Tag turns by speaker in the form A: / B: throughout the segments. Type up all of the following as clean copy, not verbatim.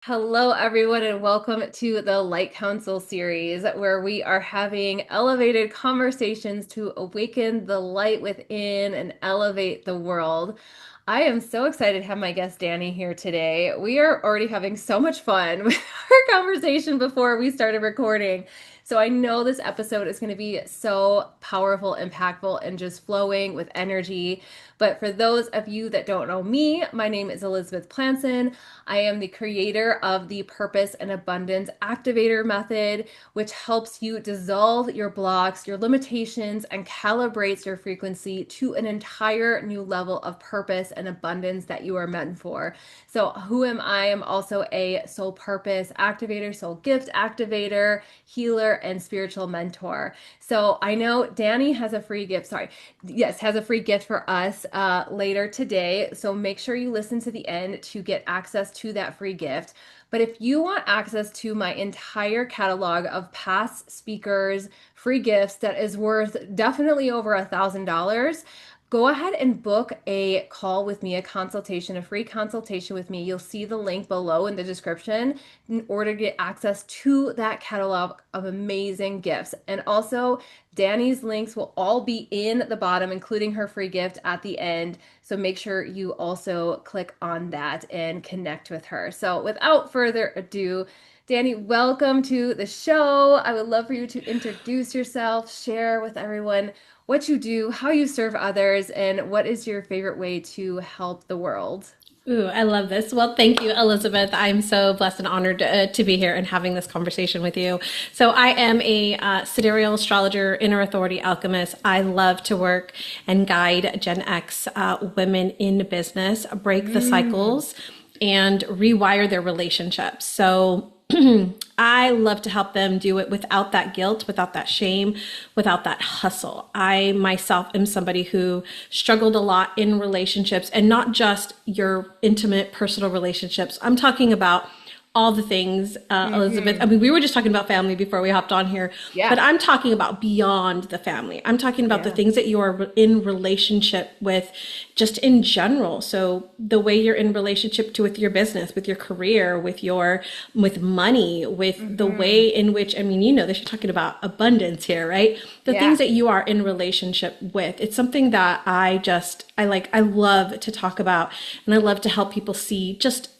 A: Hello, everyone, and welcome to the Light Council series, where we are having elevated conversations to awaken the light within and elevate the world. I am so excited to have my guest Danny here today. We are already having so much fun with our conversation before we started recording. So I know this episode is going to be so powerful, impactful, and just flowing with energy. But for those of you that don't know me, my name is Elizabeth Planson. I am the creator of the Purpose and Abundance Activator Method, which helps you dissolve your blocks, your limitations, and calibrates your frequency to an entire new level of purpose and abundance that you are meant for. So, who am I? I'm also a soul purpose activator, soul gift activator, healer, and spiritual mentor. So, I know Danny has a free gift. Sorry, yes, has a free gift for us later today. So make sure you listen to the end to get access to that free gift. But if you want access to my entire catalog of past speakers, free gifts that is worth definitely over $1,000, go ahead and book a call with me, a consultation, a free consultation with me. You'll see the link below in the description in order to get access to that catalog of amazing gifts. And also, Danny's links will all be in the bottom, including her free gift at the end. So make sure you also click on that and connect with her. So without further ado, Danny, welcome to the show. I would love for you to introduce yourself, share with everyone what you do, how you serve others, and what is your favorite way to help the world.
B: Ooh, I love this. Well, thank you, Elizabeth. I'm so blessed and honored to be here and having this conversation with you. So, I am a sidereal astrologer, inner authority alchemist. I love to work and guide Gen X women in business, break the
A: Mm.
B: cycles, and rewire their relationships. So, I love to help them do it without that guilt, without that shame, without that hustle. I myself am somebody who struggled a lot in relationships, and not just your intimate personal relationships. I'm talking about all the things, Elizabeth. I
A: Hmm.
B: mean, we were just talking about family before we hopped on here, but
A: Yeah.
B: I'm talking about beyond the family. I'm talking about the
A: Yeah.
B: things that you are in relationship with just in general. So the way you're in relationship to with your business, with your career, with money, with the
A: Hmm.
B: way in which, I mean, you know, they're talking about abundance here, right? The things
A: Yeah.
B: that you are in relationship with. It's something that I love to talk about, and I love to help people see just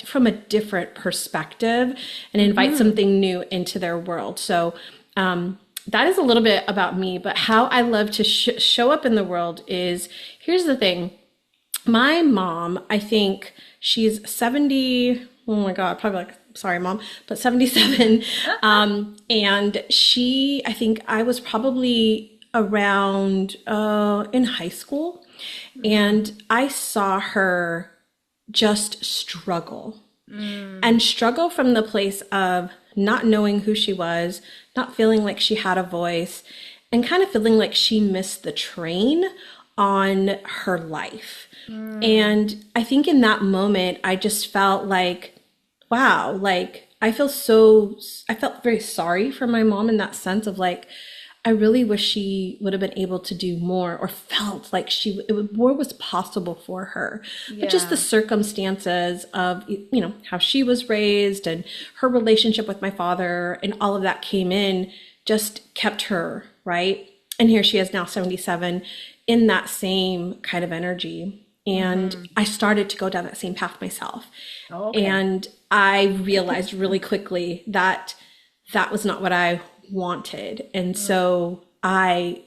B: from a different perspective and invite
A: Hmm.
B: something new into their world. So that is a little bit about me, but how I love to show up in the world is, here's the thing. My mom, I think she's 70, oh my God, probably like, sorry, mom, but 77. And I think I was probably around in high school,
A: Hmm.
B: and I saw her just struggle
A: Mm.
B: and struggle from the place of not knowing who she was, not feeling like she had a voice, and kind of feeling like she missed the train on her life.
A: Mm.
B: And I think in that moment, I just felt like, wow, like I felt very sorry for my mom in that sense of like, I really wish she would have been able to do more, or felt like more was possible for her. But just the
A: Yeah.
B: circumstances of, you know, how she was raised and her relationship with my father and all of that came in, just kept her, right? And here she is now 77 in that same kind of energy. And
A: Hmm.
B: I started to go down that same path myself.
A: Okay.
B: And I realized really quickly that that was not what I wanted. And
A: Mm.
B: so I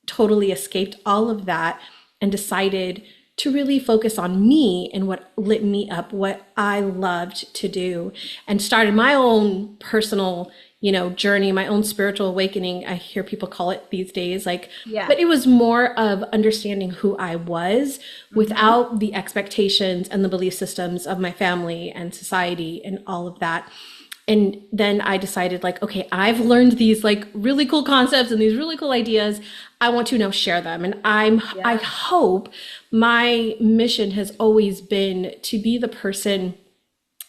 B: totally escaped all of that and decided to really focus on me and what lit me up, what I loved to do, and started my own personal, you know, journey, my own spiritual awakening. I hear people call it these days, like,
A: Yeah.
B: but it was more of understanding who I was
A: Hmm.
B: without the expectations and the belief systems of my family and society and all of that. And then I decided, like, okay, I've learned these like really cool concepts and these really cool ideas. I want to now share them. And I
A: Yeah.
B: hope, my mission has always been to be the person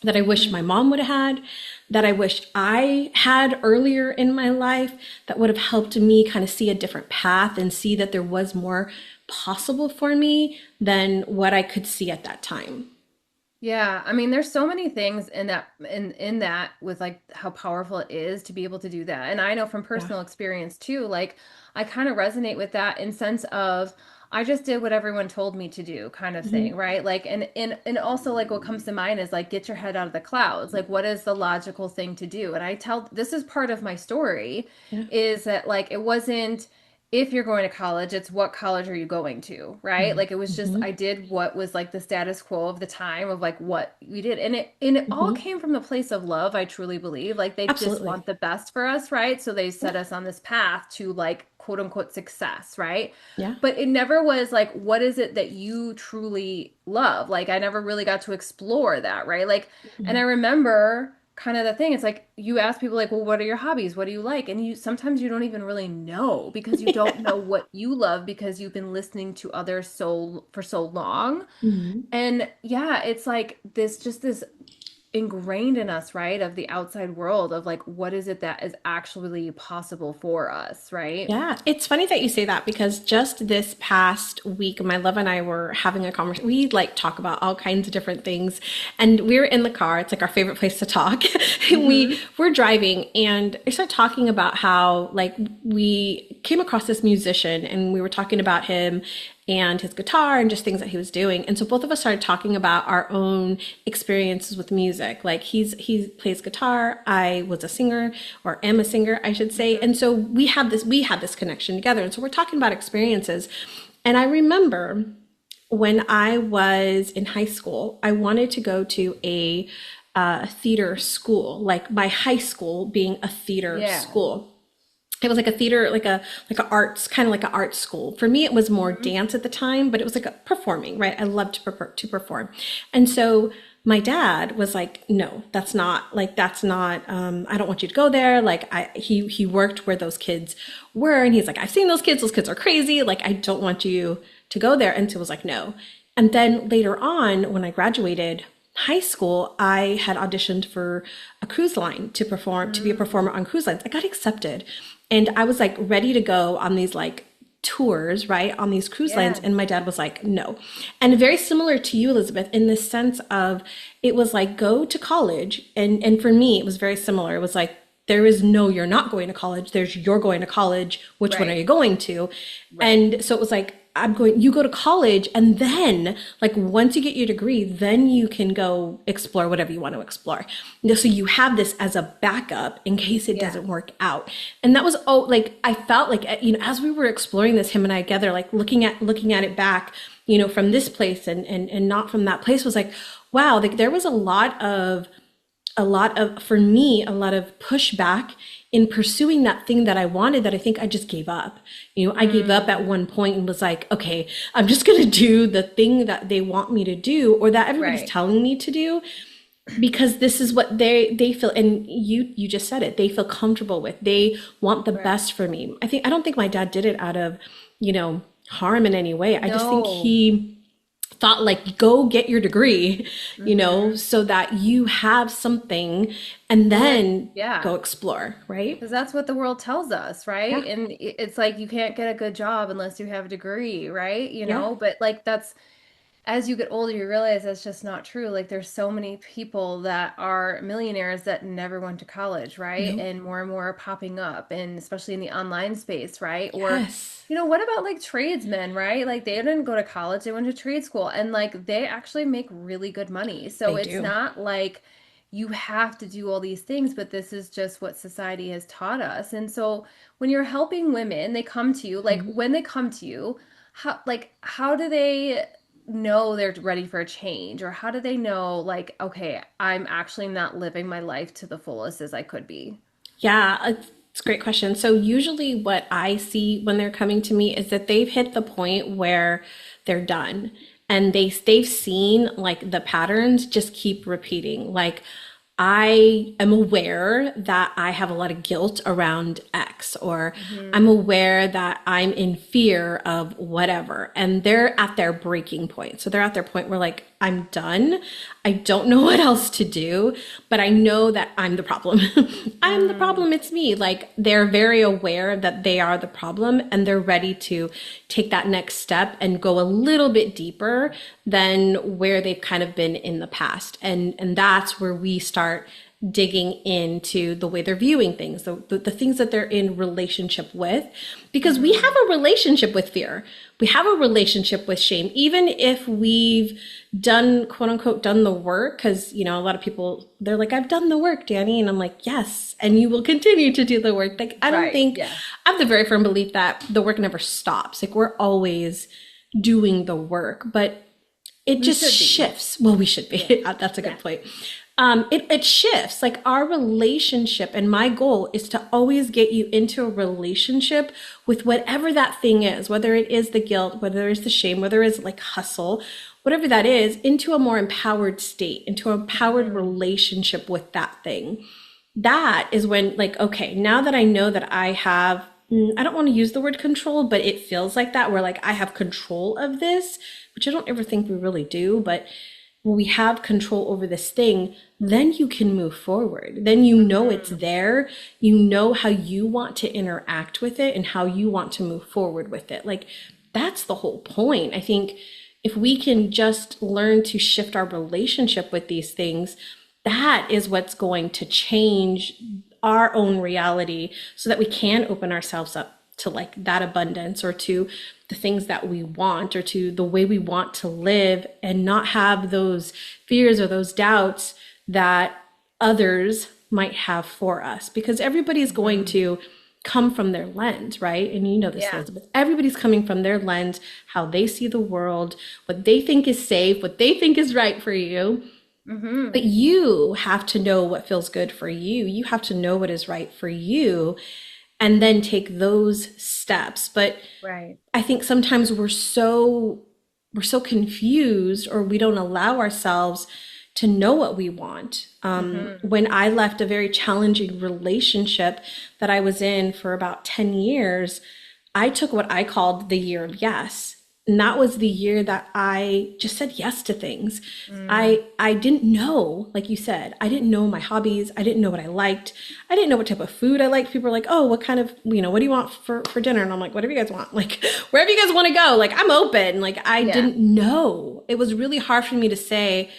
B: that I wish my mom would have had, that I wish I had earlier in my life, that would have helped me kind of see a different path and see that there was more possible for me than what I could see at that time.
A: Yeah, I mean, there's so many things in that with like how powerful it is to be able to do that. And I know from
B: Yeah.
A: personal experience too, like I kind of resonate with that in sense of I just did what everyone told me to do kind of thing,
B: Hmm.
A: right? Like and also like what comes to mind is like get your head out of the clouds. Like what is the logical thing to do? And I tell this is part of my story
B: Yeah.
A: is that like it wasn't if you're going to college, it's what college are you going to, right? Like it was just
B: Mm-hmm.
A: I did what was like the status quo of the time of like what we did. And it all
B: Hmm.
A: came from the place of love, I truly believe. Like they just
B: Absolutely.
A: want the best for us, right? So they
B: Yeah.
A: set us on this path to like quote unquote success, right?
B: Yeah.
A: But it never was like what is it that you truly love? Like I never really got to explore that, right? Like and I
B: Hmm.
A: remember kind of the thing. It's like you ask people like, "Well, what are your hobbies? What do you like?" And you sometimes you don't even really know because you don't know what you love because you've been listening to others so for so long.
B: Hmm.
A: And yeah, it's like this ingrained in us, right, of the outside world of like what is it that is actually possible for us, right?
B: Yeah, it's funny that you say that because just this past week, my love and I were having a conversation. We like talk about all kinds of different things, and we were in the car. It's like our favorite place to talk. We
A: Mm-hmm.
B: were driving, and I started talking about how like we came across this musician, and we were talking about him and his guitar and just things that he was doing. And so both of us started talking about our own experiences with music. Like he plays guitar, I was a singer or am a singer, I should say.
A: Mm-hmm.
B: And so we had this connection together. And so we're talking about experiences. And I remember when I was in high school, I wanted to go to a theater school, like my high school being a theater
A: Yeah.
B: school. It was like a theater, like a arts, kind of like an art school. For me, it was more
A: Mm-hmm.
B: dance at the time, but it was like a performing, right? I loved to perform. And so my dad was like, no, that's not, I don't want you to go there. Like he worked where those kids were. And he's like, I've seen those kids are crazy. Like, I don't want you to go there. And so it was like, no. And then later on, when I graduated high school, I had auditioned for a cruise line to be a
A: Mm-hmm.
B: performer on cruise lines. I got accepted. And I was like ready to go on these like tours, right? On these cruise lines.
A: Yeah.
B: And my dad was like, no. And very similar to you, Elizabeth, in the sense of it was like go to college. And for me, it was very similar. It was like there is no, you're not going to college. There's you're going to college. Which one are
A: Right.
B: you going to?
A: Right.
B: And so it was like, you go to college and then like once you get your degree, then you can go explore whatever you want to explore. So you have this as a backup in case it
A: Yeah.
B: doesn't work out. And that was, oh, like I felt like, as we were exploring this, him and I together, like looking at it back, from this place and not from that place was like, wow, like there was a lot of for me a lot of pushback in pursuing that thing that I wanted that I think I just gave up. I gave up at
A: Mm.
B: one point and was like, okay, I'm just going to do the thing that they want me to do or that everybody's
A: Right.
B: telling me to do because this is what they feel, and you just said it, they feel comfortable with. They want the
A: Right.
B: best for me. I don't think my dad did it out of, harm in any way. I just think
A: No.
B: he thought like go get your degree,
A: Mm-hmm.
B: so that you have something and
A: Well, and
B: then
A: yeah,
B: go explore, right?
A: because that's what the world tells us,
B: Yeah.
A: right? And it's like you can't get a good job unless you have a degree, right?
B: Yeah.
A: But like that's as you get older, you realize that's just not true. Like there's so many people that are millionaires that never went to college, right?
B: No.
A: And more are popping up, and especially in the online space, right? Or,
B: Yes.
A: what about like tradesmen, right? Like they didn't go to college, they went to trade school, and like they actually make really good money. So
B: They
A: it's
B: do.
A: not like you have to do all these things, but this is just what society has taught us. And so when you're helping women, they come to you, like
B: Mhm.
A: when they come to you, how do they know they're ready for a change, or how do they know like okay, I'm actually not living my life to the fullest as I could be?
B: Yeah, it's a great question. So usually what I see when they're coming to me is that they've hit the point where they're done and they've seen like the patterns just keep repeating. Like I am aware that I have a lot of guilt around X, or I'm
A: Hmm.
B: aware that I'm in fear of whatever. And they're at their breaking point. So they're at their point where, like, I'm done. I don't know what else to do, but I know that I'm the problem. I'm the
A: Mm.
B: problem. It's me. Like, they're very aware that they are the problem and they're ready to take that next step and go a little bit deeper than where they've kind of been in the past. And that's where we start digging into the way they're viewing things, the things that they're in relationship with, because we have
A: Hmm.
B: a relationship with fear. We have a relationship with shame, even if we've done, quote unquote, done the work. Because, you know, a lot of people, they're like, I've done the work, Danny. And I'm like, yes. And you will continue to do the work. Like, I don't
A: Right.
B: think,
A: Yes.
B: I have the very firm belief that the work never stops. Like, we're always doing the work, but it
A: We
B: just
A: should be.
B: shifts. Well, we should
A: Yeah.
B: be. That's a good
A: Yeah.
B: point. It shifts. Like, our relationship, and my goal is to always get you into a relationship with whatever that thing is, whether it is the guilt, whether it's the shame, whether it's like hustle, whatever that is, into a more empowered state, into an empowered
A: Hmm.
B: relationship with that thing. That is when, like, okay, now that I know that I have, I don't want to use the word control, but it feels like that, where like I have control of this, which I don't ever think we really do, but when we have control over this thing, then you can move forward. Then you know it's
A: Hmm.
B: there. You know how you want to interact with it and how you want to move forward with it. Like, that's the whole point. I think if we can just learn to shift our relationship with these things, that is what's going to change our own reality so that we can open ourselves up to like that abundance, or to the things that we want, or to the way we want to live, and not have those fears or those doubts that others might have for us, because everybody's going
A: Hmm.
B: to come from their lens, right? And you know this,
A: Yeah.
B: Elizabeth. Everybody's coming from their lens, how they see the world, what they think is safe, what they think is right for you.
A: Hmm.
B: But you have to know what feels good for you. You have to know what is right for you and then take those steps. But
A: Right.
B: I think sometimes we're so confused, or we don't allow ourselves to know what we want.
A: Hmm.
B: When I left a very challenging relationship that I was in for about 10 years, I took what I called the year of yes. And that was the year that I just said yes to things.
A: Mm.
B: I didn't know, like you said, I didn't know my hobbies. I didn't know what I liked. I didn't know what type of food I liked. People were like, oh, what kind of, what do you want for dinner? And I'm like, whatever you guys want. Like, wherever you guys want to go. Like, I'm open. Like, I
A: Yeah.
B: didn't know. It was really hard for me to say,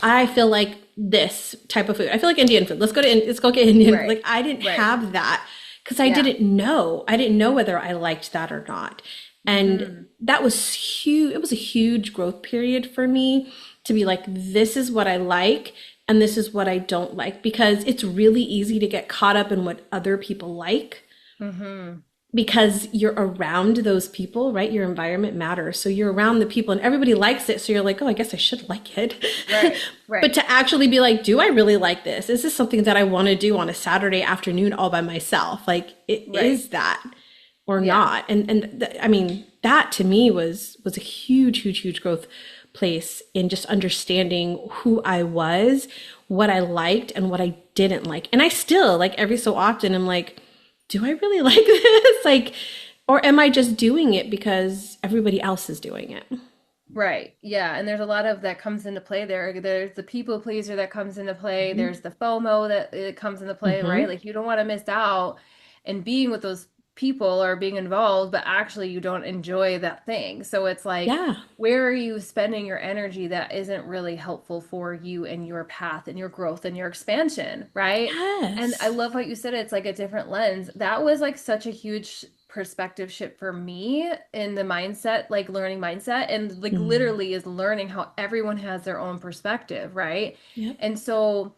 B: I feel like this type of food. I feel like Indian food. Let's go get Indian food.
A: Right.
B: Like, I didn't
A: Right.
B: have that because I
A: Yeah.
B: didn't know. I didn't know whether I liked that or not. And
A: Hmm.
B: that was huge. It was a huge growth period for me to be like, this is what I like and this is what I don't like, because it's really easy to get caught up in what other people like,
A: Hmm.
B: because you're around those people, right? Your environment matters. So you're around the people and everybody likes it. So you're like, oh, I guess I should like it.
A: Right.
B: But
A: Right.
B: to actually be like, do I really like this? Is this something that I want to do on a Saturday afternoon all by myself? Like, it
A: Right.
B: is that or
A: Yeah.
B: not? I mean, that to me was a huge, huge, huge growth place in just understanding who I was, what I liked, and what I didn't like. And I still, like, every so often, I'm like, do I really like this? Like, or am I just doing it because everybody else is doing it?
A: Right. Yeah. And there's a lot of that comes into play there. There's the people pleaser that comes into play. There's the FOMO that it comes into play, right?
B: Mm-hmm.
A: Like you don't want to miss out and being with those people or being involved, but actually you don't enjoy that thing. So it's like,
B: Yeah.
A: where are you spending your energy that isn't really helpful for you and your path and your growth and your expansion, right? And I
B: Yes.
A: love what you said. It's like a different lens. That was like such a huge perspective shift for me in the mindset, like learning mindset, and like
B: Mm.
A: literally is learning how everyone has their own perspective, right?
B: Yep.
A: And so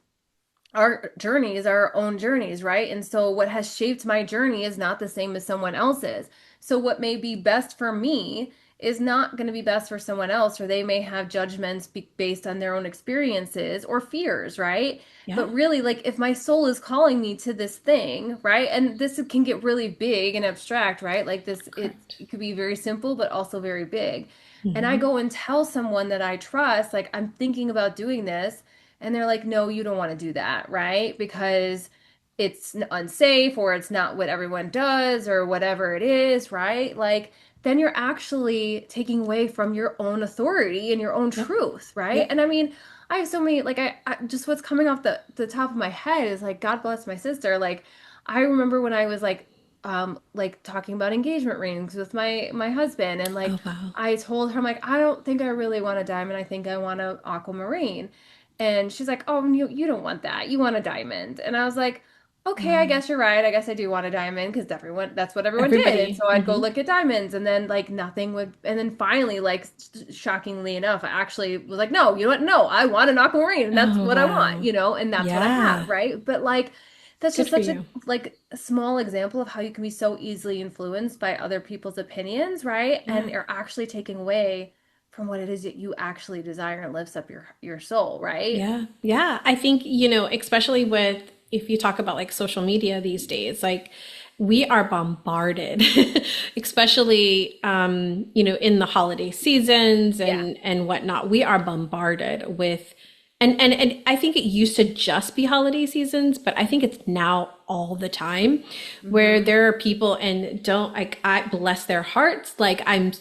A: our journeys are our own journeys, right? And so what has shaped my journey is not the same as someone else's. So what may be best for me is not going to be best for someone else, or they may have judgments based on their own experiences or fears, right?
B: Yeah.
A: But really, like if my soul is calling me to this thing, right? And this can get really big and abstract, right? Like this,
B: Correct.
A: it could be very simple, but also very big. And I
B: Mm-hmm.
A: go and tell someone that I trust, like I'm thinking about doing this, And they're like, no, you don't want to do that, right? Because it's unsafe or it's not what everyone does or whatever it is, right? Like, then you're actually taking away from your own authority and your own
B: Yep.
A: truth, right?
B: Yep.
A: And I mean, I have so many, like, I just what's coming off the top of my head is like, God bless my sister. Like, I remember when I was like talking about engagement rings with my husband, and like
B: Oh, wow.
A: I told her, I'm like, I don't think I really want a diamond. I think I want a aquamarine. And she's like, oh, you don't want that. You want a diamond. And I was like, okay, I
B: Wow.
A: guess you're right. I guess I do want a diamond because everyone, that's what everyone did. And
B: Everybody.
A: so I'd go
B: Hmm.
A: look at diamonds, and then like nothing would, and then finally, like shockingly enough, I actually was like, no, you know what? No, I want an aquamarine, and that's
B: Oh,
A: what I want,
B: wow.
A: and that's what I
B: Yeah.
A: have, right? But like, that's
B: Good
A: just
B: for
A: such a
B: you.
A: like a small example of how you can be so easily influenced by other people's opinions, right? And
B: Yeah.
A: are actually taking away from what it is that you actually desire and lifts up your soul, right?
B: Yeah. Yeah. I think, especially with if you talk about like social media these days, like we are bombarded, especially in the holiday seasons
A: Yeah.
B: and whatnot. We are bombarded with and I think it used to just be holiday seasons, but I think it's now all the time where
A: Mm-hmm.
B: there are people and don't like I bless their hearts. Like I'm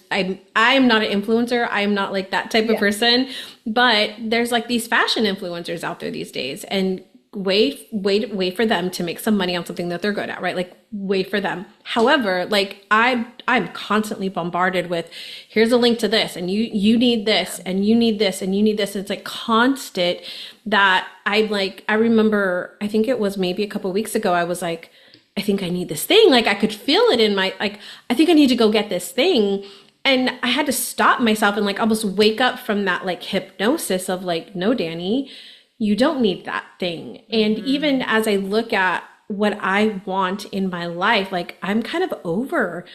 B: not an influencer. I'm not like that type of
A: Yeah.
B: person, but there's like these fashion influencers out there these days and wait for them to make some money on something that they're good at, right? Like wait for them. However, like I'm constantly bombarded with here's a link to this and you need this
A: Yeah.
B: and you need this and you need this. And it's like constant that I remember I think it was maybe a couple weeks ago I was like I think I need this thing. Like I could feel it in my like I think I need to go get this thing. And I had to stop myself and like almost wake up from that like hypnosis of like, no, Danny, you don't need that thing. And even
A: Mm-hmm.
B: as I look at what I want in my life, like I'm kind of over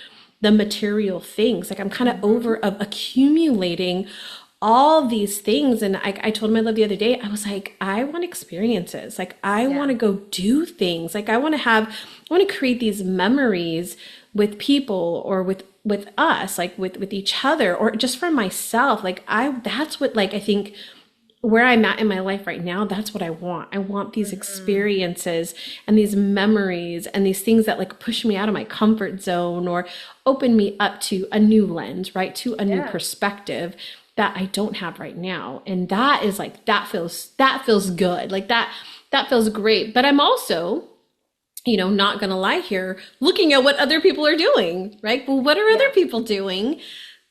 B: the material things. Like I'm kind of over
A: Mm-hmm.
B: of accumulating all these things. And I told my love the other day, I was like, I want experiences. Like I want
A: Yeah.
B: to go do things. Like I want to create these memories with people or with us, like with each other or just for myself. Like that's what like I think where I'm at in my life right now, that's what I want. I want these
A: Mm-hmm.
B: experiences and these memories and these things that like push me out of my comfort zone or open me up to a new lens, right? To a new
A: Yeah.
B: perspective that I don't have right now. And that is like that feels good. Like that feels great. But I'm also not gonna lie here, looking at what other people are doing, right? Well, what are other
A: Yeah.
B: people doing?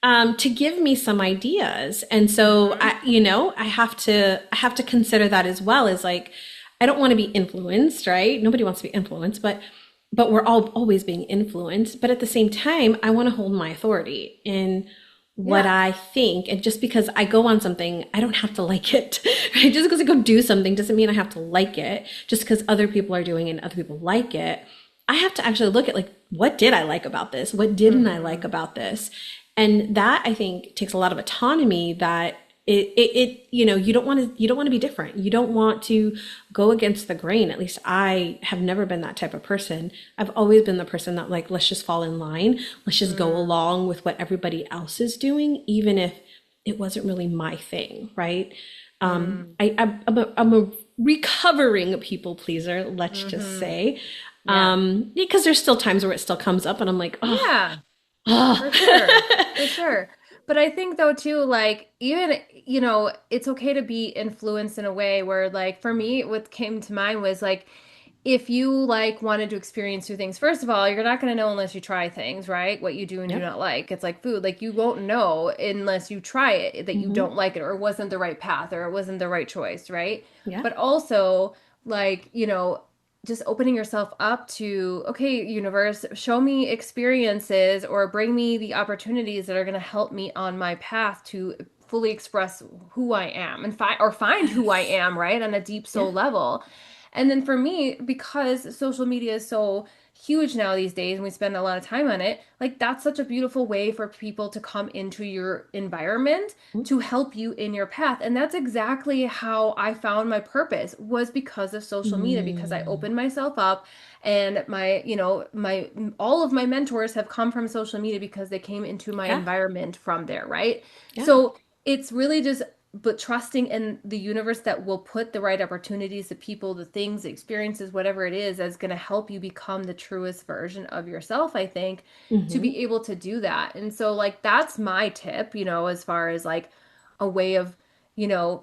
B: To give me some ideas. And so
A: Mm-hmm.
B: I have to consider that as well as like, I don't want to be influenced, right? Nobody wants to be influenced, but we're all always being influenced. But at the same time, I want to hold my authority in what
A: Yeah.
B: I think. And just because I go on something, I don't have to like it, right? Just because I go do something doesn't mean I have to like it. Just because other people are doing it and other people like it, I have to actually look at like, what did I like about this? What didn't I like
A: Mm-hmm.
B: about this? And that I think takes a lot of autonomy that you don't want to be different. You don't want to go against the grain. At least I have never been that type of person. I've always been the person that like, let's just fall in line. Let's just go
A: Mm-hmm.
B: along with what everybody else is doing, even if it wasn't really my thing, right? I'm a recovering people pleaser, let's just
A: Mm-hmm.
B: say.
A: Yeah.
B: Because there's still times where it still comes up and I'm like, oh,
A: Yeah.
B: oh.
A: For sure. For sure. But I think though too, like even, it's okay to be influenced in a way where like for me, what came to mind was like if you like wanted to experience new things, first of all, you're not going to know unless you try things, right? What you do and do
B: Yep.
A: not like. It's like food. Like you won't know unless you try it that you
B: Hmm.
A: don't like it or it wasn't the right path or it wasn't the right choice, right?
B: Yeah.
A: But also like, just opening yourself up to, okay, universe, show me experiences or bring me the opportunities that are going to help me on my path to fully express who I am and find who I
B: Yes.
A: am, right? On a deep
B: Yeah.
A: soul level. And then for me, because social media is so huge now these days and we spend a lot of time on it, like that's such a beautiful way for people to come into your environment to help you in your path. And that's exactly how I found my purpose was because of social media, because I
B: Mm.
A: opened myself up and my all of my mentors have come from social media because they came into my
B: Yeah.
A: environment from there, right?
B: Yeah.
A: So it's really just but trusting in the universe that will put the right opportunities, the people, the things, the experiences, whatever it is, that's going to help you become the truest version of yourself, I think, to
B: Mm-hmm.
A: be able to do that. And so, like, that's my tip, as far as like a way of,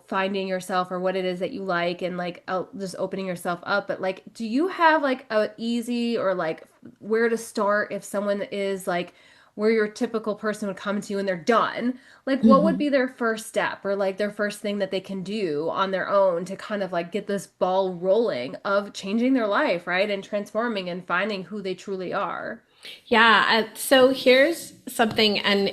A: finding yourself or what it is that you like and like just opening yourself up. But like, do you have like a easy or like where to start if someone is like, where your typical person would come to you and they're done? Like, what would
B: Mm-hmm.
A: be their first step or like their first thing that they can do on their own to kind of like get this ball rolling of changing their life, right? And transforming and finding who they truly are.
B: Yeah, so here's something, and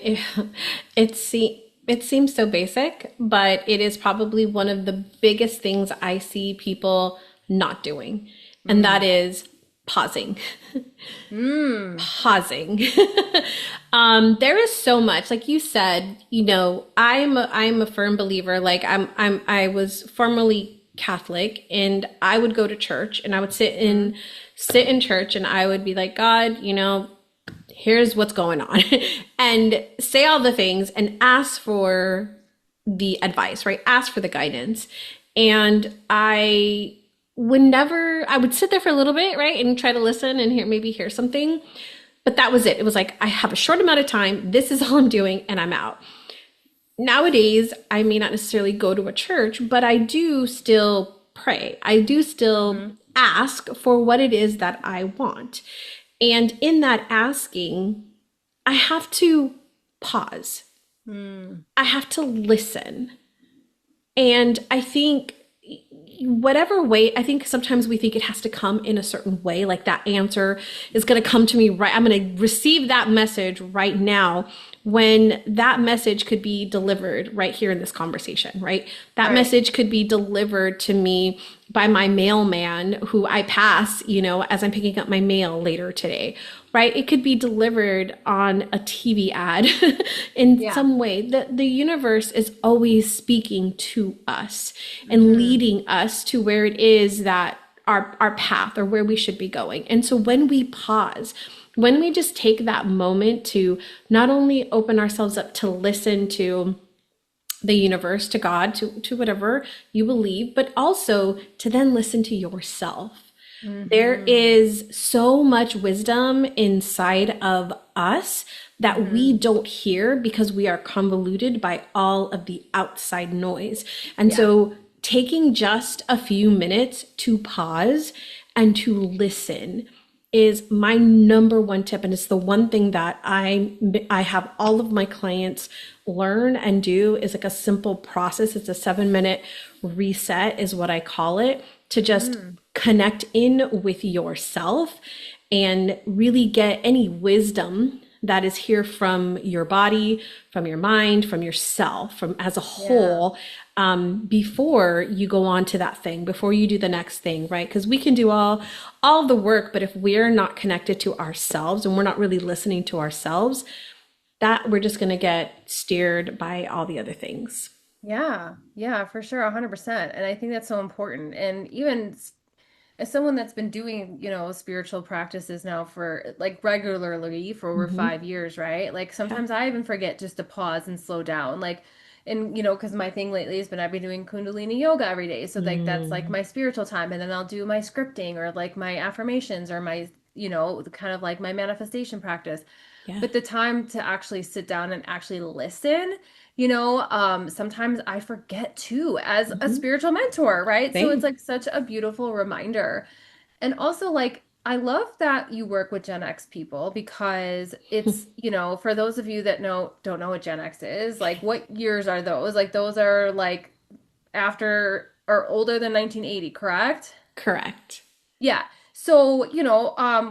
B: it seems so basic, but it is probably one of the biggest things I see people not doing, and that
A: Mm.
B: is pausing.
A: Mm.
B: Pausing. There is so much, like you said, I'm a firm believer. Like I was formerly Catholic, and I would go to church, and I would
A: Mm.
B: sit in church, and I would be like, God, here's what's going on, and say all the things and ask for the advice, right? Ask for the guidance. And I would sit there for a little bit, right? And try to listen and maybe hear something. But that was it. It was like, I have a short amount of time. This is all I'm doing, and I'm out. Nowadays, I may not necessarily go to a church, but I do still pray. I do still
A: Mm-hmm.
B: ask for what it is that I want. And in that asking, I have to pause.
A: Mm.
B: I have to listen. And I think whatever way, I think sometimes we think it has to come in a certain way, like that answer is going to come to me right. I'm going to receive that message right now, when that message could be delivered right here in this conversation, right? That
A: Right.
B: message could be delivered to me by my mailman who I pass, as I'm picking up my mail later today, right? It could be delivered on a TV ad in
A: Yeah.
B: some way. The universe is always speaking to us and
A: Mm-hmm.
B: leading us to where it is that our path or where we should be going. And so when we pause, when we just take that moment to not only open ourselves up to listen to the universe, to God, to whatever you believe, but also to then listen to yourself. There
A: Mm-hmm.
B: is so much wisdom inside of us that we
A: Mm-hmm.
B: don't hear because we are convoluted by all of the outside noise. And
A: Yeah.
B: so taking just a few minutes to pause and to listen is my number one tip, and it's the one thing that I have all of my clients learn and do, is like a simple process. It's a 7-minute reset is what I call it, to just
A: Mm.
B: connect in with yourself and really get any wisdom that is here from your body, from your mind, from yourself, from as a
A: Yeah.
B: whole, before you go on to that thing, before you do the next thing, right? Because we can do all the work, but if we're not connected to ourselves and we're not really listening to ourselves, that we're just going to get steered by all the other things.
A: Yeah. Yeah, for sure. 100%. And I think that's so important. And even as someone that's been doing, spiritual practices now for like regularly for over
B: Mm-hmm.
A: 5 years, right? Like
B: Yeah.
A: sometimes I even forget just to pause and slow down. Like, and because my thing lately has been I've been doing Kundalini yoga every day. So like that's like
B: Mm,
A: my spiritual time. And then I'll do my scripting or like my affirmations or my, kind of like my manifestation practice.
B: yeah.
A: But the time to actually sit down and actually listen, sometimes I forget too as a
B: Mm-hmm.
A: spiritual mentor, right? So it's
B: Same.
A: like such a beautiful reminder. And also, like, I love that you work with Gen X people because it's, for those of you that don't know what Gen X is, like, what years are those? Like, those are like after or older than 1980, correct?
B: Correct.
A: Yeah. So,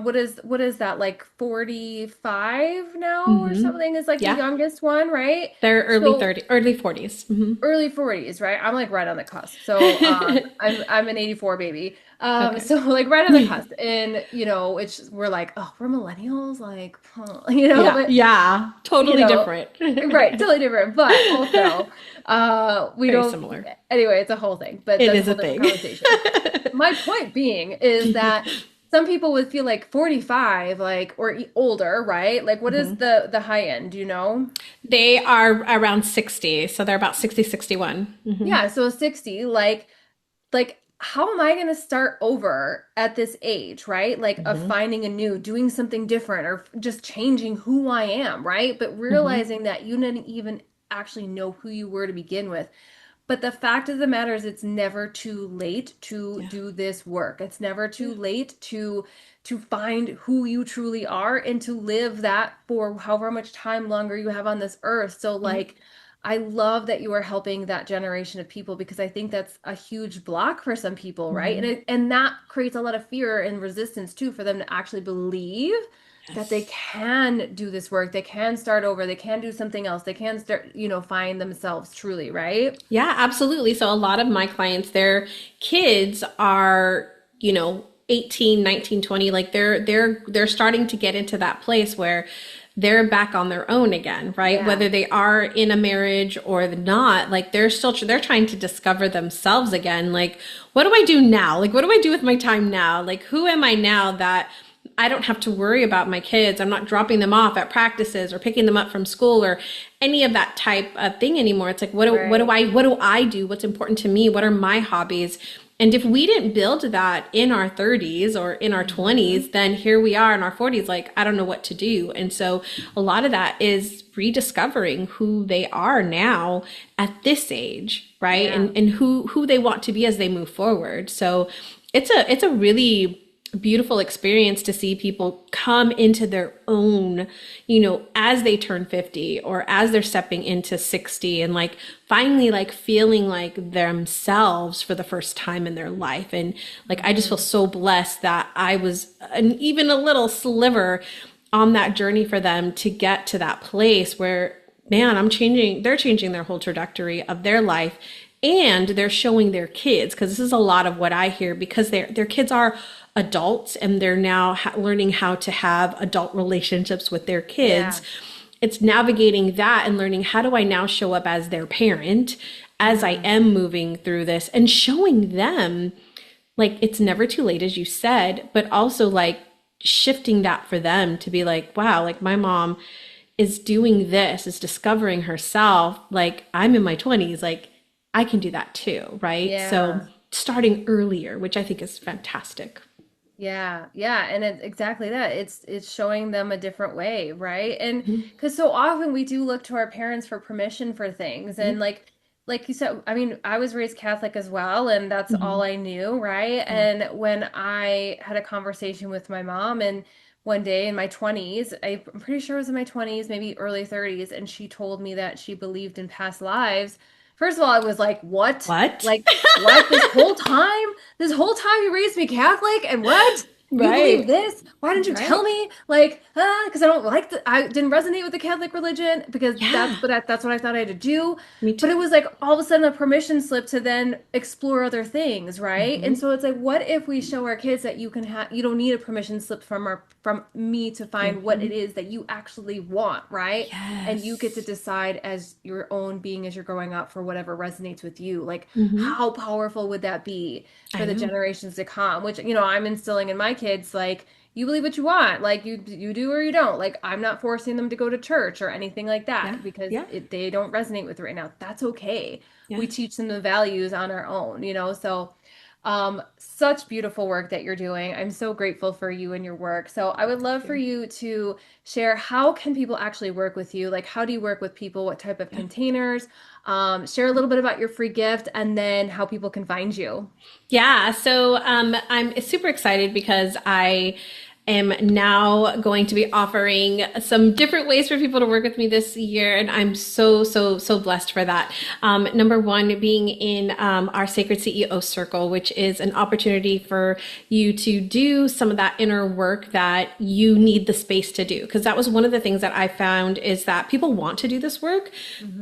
A: what is that, like 45 now or
B: Mm-hmm.
A: something is like the
B: Yeah.
A: youngest one, right?
B: They're early
A: So
B: 30, early 40s. Mm-hmm.
A: early 40s, right? I'm like right on the cusp. So I'm an 84 baby.
B: Okay.
A: So like right on the cusp. And which we're like, oh, we're millennials, like, huh,
B: Yeah.
A: but
B: Yeah.
A: you
B: Totally
A: know,
B: different.
A: right, totally different. But also, we
B: Very
A: don't
B: similar.
A: anyway, it's a whole thing, but
B: It
A: that's a
B: is a
A: whole different
B: thing.
A: conversation. My point being is that some people would feel like 45, like, or older, right? Like, what is the high end, do you know?
B: They are around 60, so they're about 60, 61.
A: Yeah, so 60, like how am I going to start over at this age, right? Like of finding a new, doing something different or just changing who I am, right? But realizing that you didn't even actually know who you were to begin with. But the fact of the matter is it's never too late to
B: Yeah.
A: do this work. It's never
B: Yeah.
A: too late to find who you truly are and to live that for however much time longer you have on this earth. So
B: Yeah.
A: like I love that you are helping that generation of people because I think that's a huge block for some people, right? And that creates a lot of fear and resistance too for them to actually believe that they
B: Yes.
A: can do this work, they can start over, they can do something else, they can start, find themselves truly, right?
B: Yeah, absolutely. So a lot of my clients, their kids are, 18, 19, 20. Like they're starting to get into that place where they're back on their own again, right?
A: Yeah,
B: Whether they are in a marriage or not, like they're trying to discover themselves again. Like, what do I do now? Like, what do I do with my time now? Like, who am I now that I don't have to worry about my kids. I'm not dropping them off at practices or picking them up from school or any of that type of thing anymore. It's like,
A: right.
B: what do I do? What's important to me? What are my hobbies? And if we didn't build that in our 30s or in our
A: Hmm.
B: 20s, then here we are in our 40s, like, I don't know what to do. And so a lot of that is rediscovering who they are now at this age, right?
A: Yeah.
B: And who they want to be as they move forward. So it's a really beautiful experience to see people come into their own, as they turn 50 or as they're stepping into 60 and like finally like feeling like themselves for the first time in their life. And like, I just feel
A: Hmm.
B: so blessed that I was even a little sliver on that journey for them to get to that place where, man, they're changing their whole trajectory of their life and they're showing their kids because this is a lot of what I hear because their kids are adults and they're now learning how to have adult relationships with their kids.
A: Yeah.
B: It's navigating that and learning how do I now show up as their parent as I
A: Hmm.
B: am moving through this and showing them like it's never too late as you said, but also like shifting that for them to be like, wow, like my mom is doing this, is discovering herself. Like I'm in my 20s, like I can do that too, right? So
A: Yeah.
B: starting earlier, which I think is fantastic.
A: Yeah, yeah, and it's exactly that. It's showing them a different way, right? And because so often we do look to our parents for permission for things, and like you said, I mean, I was raised Catholic as well, and that's all
B: Hmm.
A: I knew, right?
B: Yeah.
A: And when I had a conversation with my mom, and one day in my 20s, I'm pretty sure it was in my 20s, maybe early 30s, and she told me that she believed in past lives. First of all, I was like, "What?
B: What?
A: Like what? This whole time?" This whole time you raised me Catholic, and what? You believe
B: Right.
A: this? Why didn't you tell
B: Right.
A: me? Like, because I don't like I didn't resonate with the Catholic religion because
B: Yeah.
A: that's what I thought I had to do.
B: Me
A: But it
B: too.
A: was like all of a sudden a permission slip to then explore other things, right? And so it's like, what if we show our kids that you don't need a permission slip from me to find what it is that you actually want, right? And you get to
B: Yes.
A: decide as your own being as you're growing up for whatever resonates with you. Like,
B: Hmm.
A: how powerful would that be
B: I
A: for the
B: know.
A: generations to come? Which, I'm instilling in my kids, like, you believe what you want, like you do or you don't. Like, I'm not forcing them to go to church or anything like
B: Yeah.
A: that because
B: Yeah.
A: they don't resonate with it right now. That's okay.
B: Yeah.
A: We teach them the values on our own. So such beautiful work that you're doing. I'm so grateful for you and your work. So I would love for
B: You.
A: you to share, how can people actually work with you? Like, how do you work with people? What type of
B: Yeah.
A: containers? Share a little bit about your free gift and then how people can find you.
B: Yeah, so I'm super excited because I am now going to be offering some different ways for people to work with me this year, and I'm so blessed for that. Number one, being in our Sacred CEO Circle, which is an opportunity for you to do some of that inner work that you need the space to do. Because that was one of the things that I found is that people want to do this work,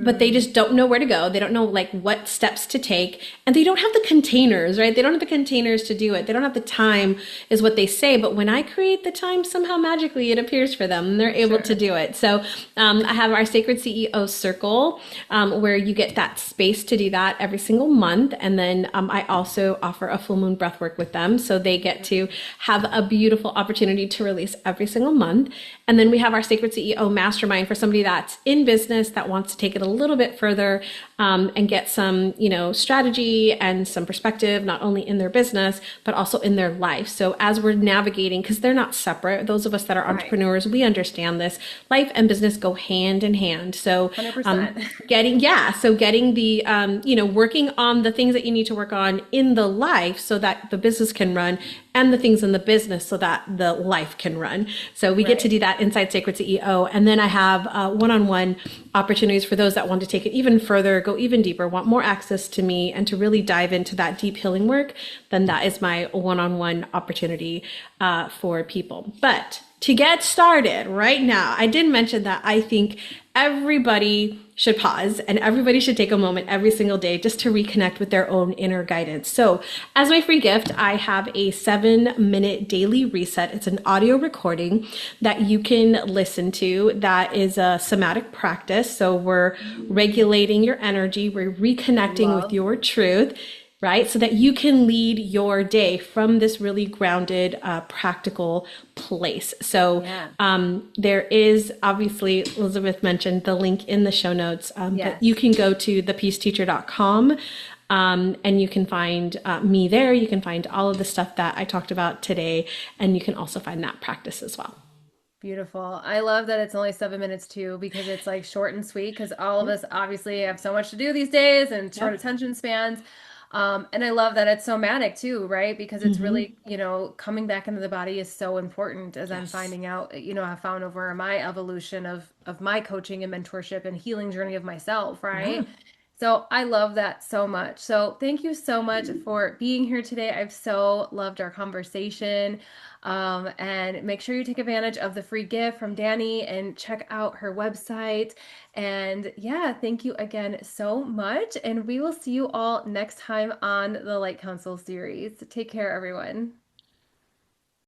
B: but they
A: Hmm.
B: just don't know where to go. They don't know like what steps to take, and they don't have the containers to do it. They don't have the time, is what they say. But when I create create the time somehow magically it appears for them and they're able to
A: Sure.
B: do it. So I have our Sacred CEO Circle where you get that space to do that every single month. And then I also offer a full moon breath work with them. So they get to have a beautiful opportunity to release every single month. And then we have our Sacred CEO Mastermind for somebody that's in business that wants to take it a little bit further and get some, strategy and some perspective, not only in their business, but also in their life. So as we're navigating, because they're not separate, those of us that are
A: Right.
B: entrepreneurs, we understand this. Life and business go hand in hand. So
A: 100%.
B: getting the, working on the things that you need to work on in the life so that the business can run and the things in the business so that the life can run. So we get to
A: Right.
B: do that inside Sacred CEO. And then I have one-on-one opportunities for those that want to take it even further, go even deeper, want more access to me and to really dive into that deep healing work. Then that is my one-on-one opportunity for people. But to get started right now, I did mention that I think everybody should pause and everybody should take a moment every single day just to reconnect with their own inner guidance. So, as my free gift, I have a 7-minute daily reset. It's an audio recording that you can listen to that is a somatic practice. So, we're regulating your energy, we're reconnecting with
A: Love.
B: your truth, right? So that you can lead your day from this really grounded, practical place. So
A: Yeah.
B: there is obviously, Elizabeth mentioned the link in the show notes, but you
A: Yes.
B: can go to thepeaceteacher.com and you can find me there. You can find all of the stuff that I talked about today, and you can also find that practice as well.
A: Beautiful. I love that it's only 7 minutes too, because it's like short and sweet. Because all of
B: Yep.
A: us obviously have so much to do these days and short
B: Yep.
A: attention spans. And I love that it's somatic too, right? Because it's really, coming back into the body is so important as I'm
B: Yes.
A: finding out, I've found over my evolution of my coaching and mentorship and healing journey of myself,
B: Yeah.
A: right? So I love that so much. So thank you so much for being here today. I've so loved our conversation. And make sure you take advantage of the free gift from Danny and check out her website. And yeah, thank you again so much. And we will see you all next time on the Light Council series. Take care, everyone.